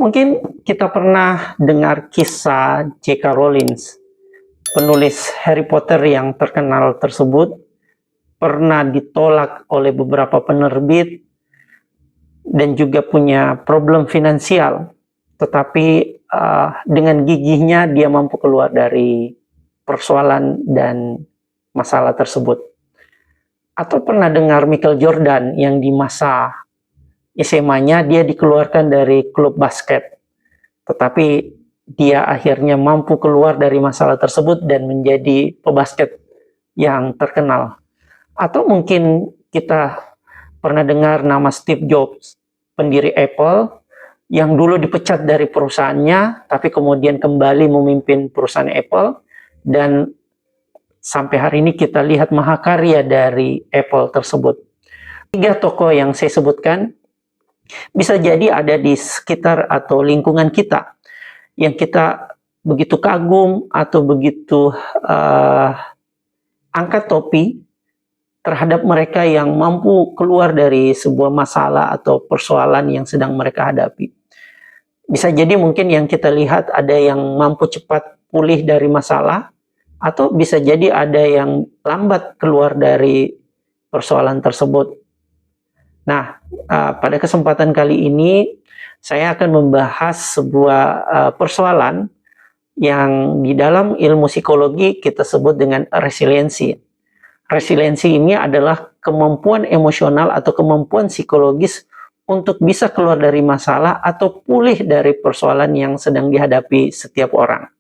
Mungkin kita pernah dengar kisah J.K. Rowling, penulis Harry Potter yang terkenal tersebut, pernah ditolak oleh beberapa penerbit dan juga punya problem finansial. Tetapi dengan gigihnya dia mampu keluar dari persoalan dan masalah tersebut. Atau pernah dengar Michael Jordan yang di masa SMA-nya dia dikeluarkan dari klub basket, tetapi dia akhirnya mampu keluar dari masalah tersebut dan menjadi pebasket yang terkenal. Atau mungkin kita pernah dengar nama Steve Jobs, pendiri Apple, yang dulu dipecat dari perusahaannya, tapi kemudian kembali memimpin perusahaan Apple, dan sampai hari ini kita lihat mahakarya dari Apple tersebut. 3 tokoh yang saya sebutkan bisa jadi ada di sekitar atau lingkungan kita yang kita begitu kagum atau begitu angkat topi terhadap mereka yang mampu keluar dari sebuah masalah atau persoalan yang sedang mereka hadapi. Bisa jadi mungkin yang kita lihat ada yang mampu cepat pulih dari masalah, atau bisa jadi ada yang lambat keluar dari persoalan tersebut. Nah, pada kesempatan kali ini saya akan membahas sebuah persoalan yang di dalam ilmu psikologi kita sebut dengan resiliensi. Resiliensi ini adalah kemampuan emosional atau kemampuan psikologis untuk bisa keluar dari masalah atau pulih dari persoalan yang sedang dihadapi setiap orang.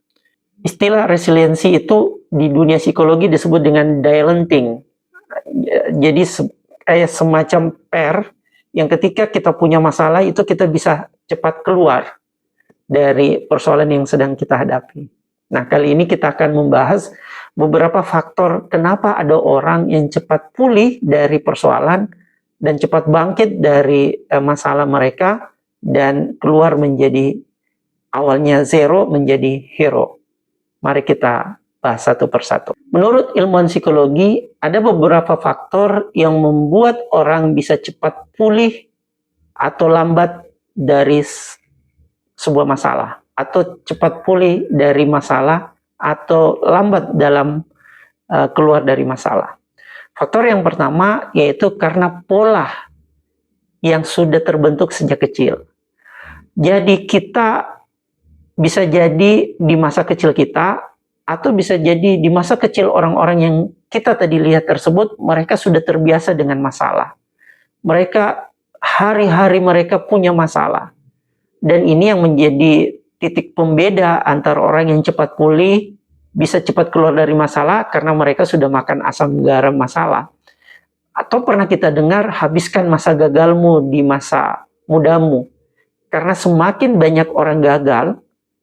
Istilah resiliensi itu di dunia psikologi disebut dengan dielenting. Jadi kayak semacam yang ketika kita punya masalah itu kita bisa cepat keluar dari persoalan yang sedang kita hadapi. Nah, kali ini kita akan membahas beberapa faktor kenapa ada orang yang cepat pulih dari persoalan dan cepat bangkit dari masalah mereka dan keluar menjadi awalnya zero menjadi hero. Mari kita bahas satu persatu. Menurut ilmuwan psikologi, ada beberapa faktor yang membuat orang bisa cepat pulih atau lambat dari sebuah masalah, atau cepat pulih dari masalah, atau lambat dalam keluar dari masalah. Faktor yang pertama yaitu karena pola yang sudah terbentuk sejak kecil. Jadi kita bisa jadi di masa kecil kita, atau bisa jadi di masa kecil orang-orang yang kita tadi lihat tersebut, mereka sudah terbiasa dengan masalah. Mereka hari-hari mereka punya masalah. Dan ini yang menjadi titik pembeda antara orang yang cepat pulih, bisa cepat keluar dari masalah karena mereka sudah makan asam garam masalah. Atau pernah kita dengar, habiskan masa gagalmu di masa mudamu. Karena semakin banyak orang gagal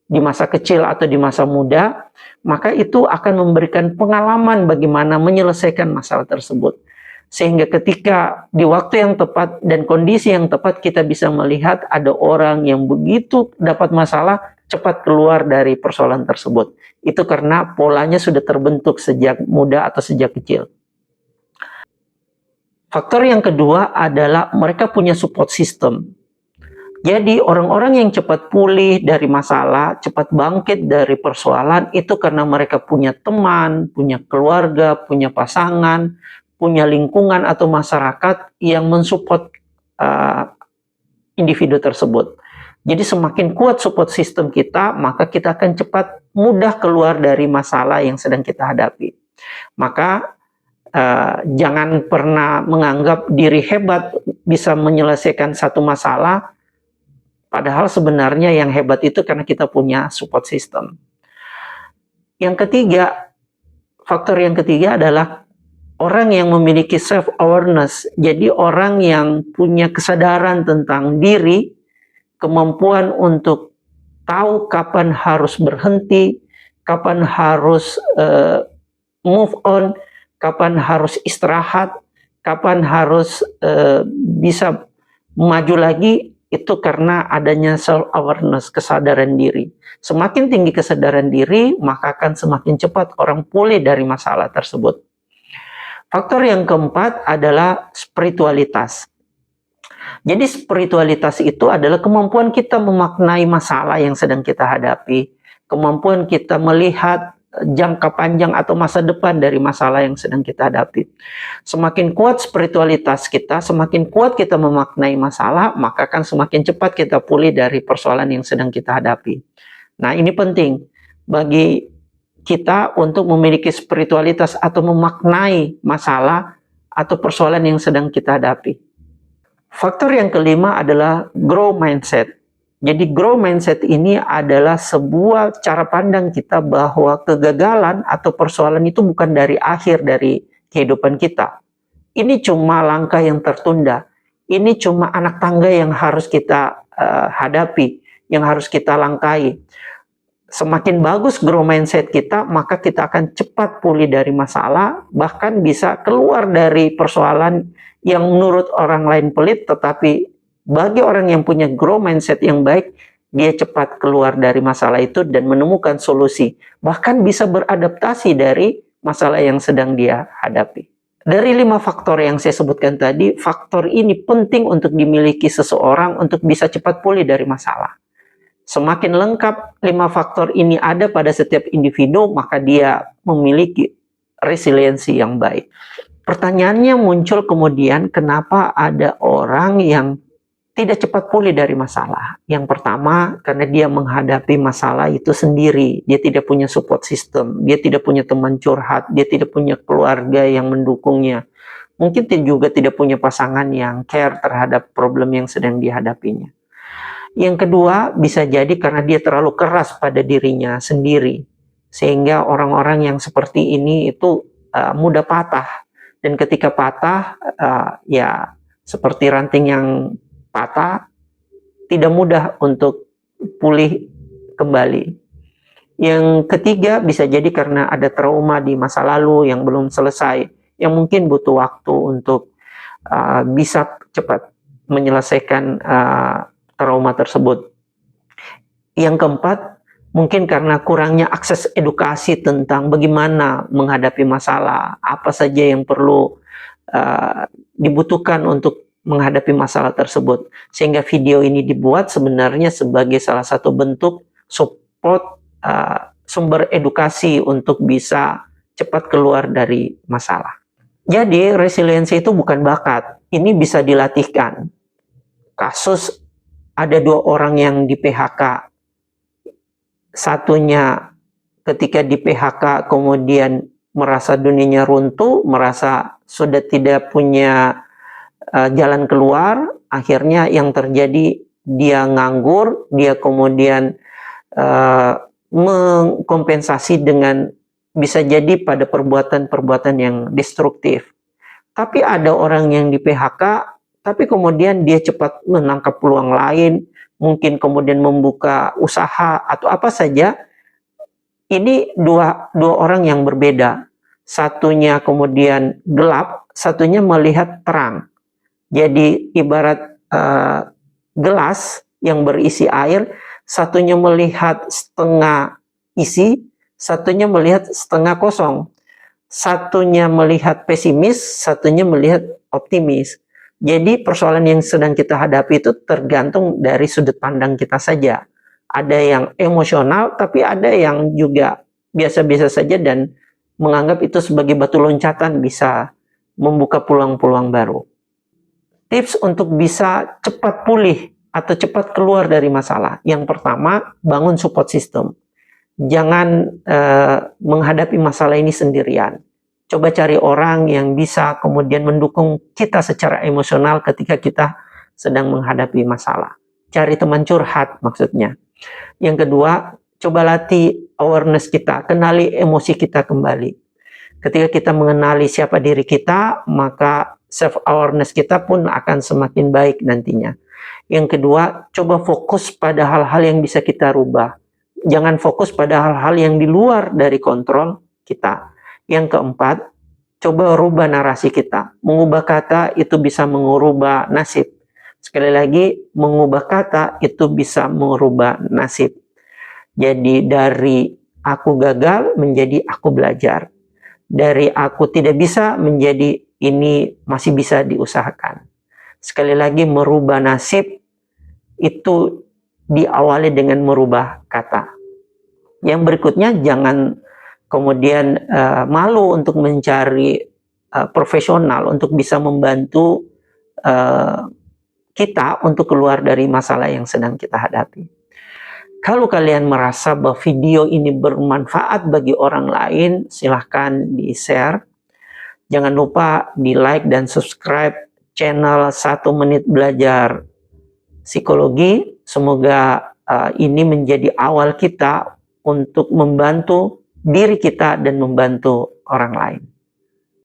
di masa kecil atau di masa muda, maka itu akan memberikan pengalaman bagaimana menyelesaikan masalah tersebut. Sehingga ketika di waktu yang tepat dan kondisi yang tepat kita bisa melihat ada orang yang begitu dapat masalah, cepat keluar dari persoalan tersebut. Itu karena polanya sudah terbentuk sejak muda atau sejak kecil. Faktor yang kedua adalah mereka punya support system. Jadi orang-orang yang cepat pulih dari masalah, cepat bangkit dari persoalan, itu karena mereka punya teman, punya keluarga, punya pasangan, punya lingkungan atau masyarakat yang mensupport individu tersebut. Jadi semakin kuat support system kita, maka kita akan cepat mudah keluar dari masalah yang sedang kita hadapi. Maka jangan pernah menganggap diri hebat bisa menyelesaikan satu masalah, padahal sebenarnya yang hebat itu karena kita punya support system. Yang ketiga, faktor yang ketiga adalah orang yang memiliki self-awareness. Jadi orang yang punya kesadaran tentang diri, kemampuan untuk tahu kapan harus berhenti, kapan harus move on, kapan harus istirahat, kapan harus bisa maju lagi, itu karena adanya self-awareness, kesadaran diri. Semakin tinggi kesadaran diri, maka akan semakin cepat orang pulih dari masalah tersebut. Faktor yang keempat adalah spiritualitas. Jadi spiritualitas itu adalah kemampuan kita memaknai masalah yang sedang kita hadapi, kemampuan kita melihat jangka panjang atau masa depan dari masalah yang sedang kita hadapi. Semakin kuat spiritualitas kita, semakin kuat kita memaknai masalah, maka akan semakin cepat kita pulih dari persoalan yang sedang kita hadapi. Nah, ini penting bagi kita untuk memiliki spiritualitas atau memaknai masalah atau persoalan yang sedang kita hadapi. Faktor yang kelima adalah grow mindset. Jadi grow mindset ini adalah sebuah cara pandang kita bahwa kegagalan atau persoalan itu bukan dari akhir dari kehidupan kita. Ini cuma langkah yang tertunda. Ini cuma anak tangga yang harus kita hadapi, yang harus kita langkahi. Semakin bagus grow mindset kita, maka kita akan cepat pulih dari masalah, bahkan bisa keluar dari persoalan yang menurut orang lain pelit, tetapi bagi orang yang punya grow mindset yang baik, dia cepat keluar dari masalah itu dan menemukan solusi. Bahkan bisa beradaptasi dari masalah yang sedang dia hadapi. Dari 5 faktor yang saya sebutkan tadi, faktor ini penting untuk dimiliki seseorang untuk bisa cepat pulih dari masalah. Semakin lengkap 5 faktor ini ada pada setiap individu, maka dia memiliki resiliensi yang baik. Pertanyaannya muncul kemudian, kenapa ada orang yang tidak cepat pulih dari masalah? Yang pertama, karena dia menghadapi masalah itu sendiri. Dia tidak punya support system, dia tidak punya teman curhat, dia tidak punya keluarga yang mendukungnya. Mungkin juga tidak punya pasangan yang care terhadap problem yang sedang dihadapinya. Yang kedua, bisa jadi karena dia terlalu keras pada dirinya sendiri. Sehingga orang-orang yang seperti ini itu mudah patah. Dan ketika patah, ya seperti ranting yang patah, tidak mudah untuk pulih kembali. Yang ketiga, bisa jadi karena ada trauma di masa lalu yang belum selesai, yang mungkin butuh waktu untuk bisa cepat menyelesaikan trauma tersebut. Yang keempat, mungkin karena kurangnya akses edukasi tentang bagaimana menghadapi masalah, apa saja yang perlu dibutuhkan untuk menghadapi masalah tersebut. Sehingga video ini dibuat sebenarnya sebagai salah satu bentuk support sumber edukasi untuk bisa cepat keluar dari masalah. Jadi resiliensi itu bukan bakat, ini bisa dilatihkan. Kasus ada 2 orang yang di PHK. Satunya ketika di PHK kemudian merasa dunianya runtuh, merasa sudah tidak punya jalan keluar, akhirnya yang terjadi dia nganggur, dia kemudian mengkompensasi dengan bisa jadi pada perbuatan-perbuatan yang destruktif. Tapi ada orang yang di PHK, tapi kemudian dia cepat menangkap peluang lain, mungkin kemudian membuka usaha atau apa saja. Ini dua orang yang berbeda. Satunya kemudian gelap, satunya melihat terang. Jadi ibarat gelas yang berisi air, satunya melihat setengah isi, satunya melihat setengah kosong. Satunya melihat pesimis, satunya melihat optimis. Jadi persoalan yang sedang kita hadapi itu tergantung dari sudut pandang kita saja. Ada yang emosional, tapi ada yang juga biasa-biasa saja dan menganggap itu sebagai batu loncatan bisa membuka peluang-peluang baru. Tips untuk bisa cepat pulih atau cepat keluar dari masalah. Yang pertama, bangun support system. Jangan menghadapi masalah ini sendirian. Coba cari orang yang bisa kemudian mendukung kita secara emosional ketika kita sedang menghadapi masalah. Cari teman curhat maksudnya. Yang kedua, coba latih awareness kita, kenali emosi kita kembali. Ketika kita mengenali siapa diri kita, maka self-awareness kita pun akan semakin baik nantinya. Yang kedua, coba fokus pada hal-hal yang bisa kita rubah. Jangan fokus pada hal-hal yang di luar dari kontrol kita. Yang keempat, coba rubah narasi kita. Mengubah kata itu bisa mengubah nasib. Sekali lagi, mengubah kata itu bisa mengubah nasib. Jadi dari aku gagal menjadi aku belajar. Dari aku tidak bisa menjadi ini masih bisa diusahakan. Sekali lagi, merubah nasib itu diawali dengan merubah kata. Yang berikutnya, jangan kemudian malu untuk mencari profesional untuk bisa membantu kita untuk keluar dari masalah yang sedang kita hadapi. Kalau kalian merasa bahwa video ini bermanfaat bagi orang lain, silahkan di-share. Jangan lupa di-like dan subscribe channel 1 Menit Belajar Psikologi. Semoga ini menjadi awal kita untuk membantu diri kita dan membantu orang lain.